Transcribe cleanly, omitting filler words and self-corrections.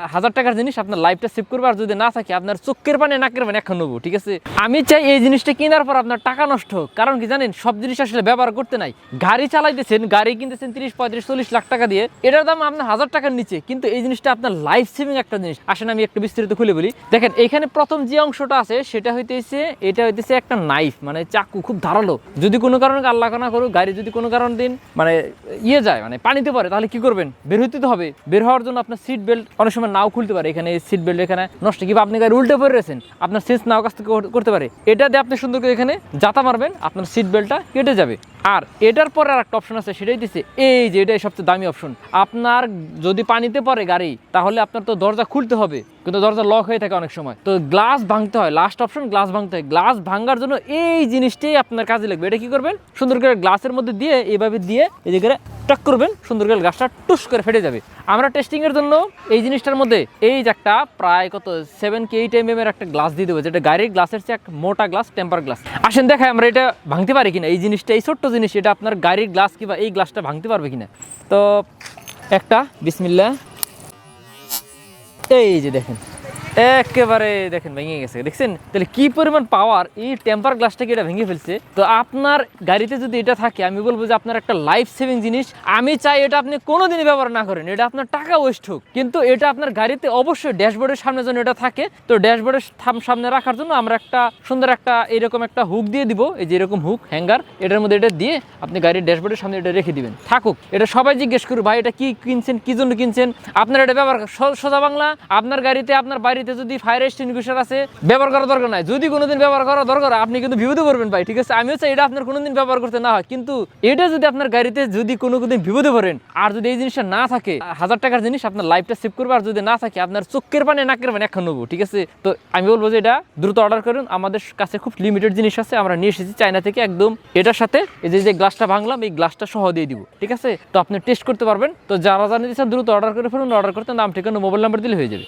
1000 টাকার জিনিস আপনার লাইফটা সেভ করবে, আর যদি না থাকে আপনার চোখের পানি নাকের পানি এখন নেবো, ঠিক আছে। আমি চাই এই জিনিসটা কেনার পর আপনার টাকা নষ্ট হোক, কারণ কি জানেন, সব জিনিস আসলে ব্যবহার করতে নাই। গাড়ি চালাইতেছেন, গাড়ি কিনতেছেন 30, 35, 40 লাখ টাকা দিয়ে, এটার দাম আপনার 1000 টাকার নিচে, কিন্তু এই জিনিসটা আপনার লাইফ সেভিং একটা জিনিস। আসেন আমি একটু বিস্তারিত খুলে বলি। দেখেন এখানে প্রথম যে অংশটা আছে সেটা হইতেছে, এটা হইতেছে একটা নাইফ, মানে চাকু, খুব ধারালো। যদি কোনো কারণে আল্লাহ না করুক গাড়ি যদি কোনো কারণ দিন মানে যায়, মানে পানিতে পড়ে, তাহলে কি করবেন? বের হইতে তো হবে। বের হওয়ার জন্য আপনার সিট বেল্ট অনেক সময় নাও খুলতে পারে, এখানে সিট বেল্ট এখানে নষ্ট, কিংবা আপনি গাড়ি উল্টে পড়ে রয়েছেন, আপনার সেন্স নাও কাছ থেকে করতে পারে। এটা দিয়ে আপনি সুন্দর করে এখানে জাতা মারবেন, আপনার সিট বেল্টটা কেটে যাবে। আর এটার পরে আর একটা অপশন আছে, সেটাই দিচ্ছে এই যে, এটাই সবচেয়ে দামি অপশন। আপনার যদি পানিতে পড়ে গাড়ি, তাহলে আপনার তো দরজা খুলতে হবে, কিন্তু দরজা লক হয়ে থাকে অনেক সময়, তো গ্লাস ভাঙতে হয়। লাস্ট অপশন গ্লাস ভাঙতে হয়। গ্লাস ভাঙার জন্য এই জিনিসটাই আপনার কাজে লাগবে। এটা কি করবেন? সুন্দর করে গ্লাসের মধ্যে দিয়ে এইভাবে দিয়ে এই যে করে টাক করবেন, সুন্দর করে গ্লাসটা টুস করে ফেটে যাবে। আমরা টেস্টিং এর জন্য এই জিনিসটার মধ্যে এই যে একটা প্রায় কত 7 কি 8 mm এর একটা গ্লাস দিয়ে দেবো, যেটা গাড়ির গ্লাসের চেয়ে এক মোটা গ্লাস, টেম্পার গ্লাস। আসেন দেখাই আমরা এটা ভাঙতে পারি কিনা। এই জিনিসটা, এই ছোট্ট জিনিস, এটা আপনার গাড়ির গ্লাস কিংবা এই গ্লাসটা ভাঙতে পারবে কিনা। তো একটা বিসমিল্লাহ, এই যে দেখেন একেবারে দেখেন ভেঙে গেছে, দেখছেন? তাহলে কি পরিমাণ পাওয়ার এই টেম্পার গ্লাসটাকে এটা ভেঙে ফেলছে। তো আপনার গাড়িতে যদি এটা থাকে, আমি বলবো যে আপনার একটা লাইফ সেভিং জিনিস। আমি চাই এটা আপনি কোনোদিনই ব্যবহার না করেন, এটা আপনার টাকা ওয়েস্ট হোক, কিন্তু এটা আপনার গাড়িতে অবশ্যই ড্যাশবোর্ডের সামনে যেন এটা থাকে। তো ড্যাশবোর্ডের সামনে রাখার জন্য আমরা একটা সুন্দর একটা এরকম একটা হুক দিয়ে দিব, এই যে এরকম হুক হ্যাঙ্গার, এটার মধ্যে এটা দিয়ে আপনি গাড়ির ড্যাশবোর্ডের সামনে এটা রেখে দিবেন, থাকুক। এটা সবাই জিজ্ঞেস করুন, ভাই এটা কি কিনছেন, কি জন্য কিনছেন? আপনার এটা ব্যবহার, সোজা বাংলা, আপনার গাড়িতে, আপনার বাড়িতে যদি ফায়ার এক্সটিংগুইশার আছে, ব্যবহার করার দরকার নাই। যদি কোনোদিন ব্যবহার করার দরকার, আপনি কিন্তু বিপদে পড়বেন ভাই, ঠিক আছে। আমিও চাই এটা আপনার কোনোদিন ব্যবহার করতে না হয়, কিন্তু এটা যদি আপনার গাড়িতে যদি কোনোদিন বিপদে পড়েন, আর যদি এই জিনিসটা না থাকে, 1000 টাকার জিনিস আপনার লাইফটা সেভ করবে, আর যদি না থাকে আপনার চোখের পানি নাকের পানি এখন নেবো, ঠিক আছে। তো আমি বলবো যে এটা দ্রুত অর্ডার করুন। আমাদের কাছে খুব লিমিটেড জিনিস আছে, আমরা নিয়ে এসেছি চায়না থেকে একদম। এটার সাথে এই যে গ্লাসটা ভাঙলাম, এই গ্লাসটা সহ দিয়ে দিব, ঠিক আছে। তো আপনি টেস্ট করতে পারবেন। তো যারা জানিয়ে দিচ্ছেন দ্রুত অর্ডার করে ফেলুন। অর্ডার করতে নাম, ঠিকানা, মোবাইল নাম্বার দিলে হয়ে যাবে।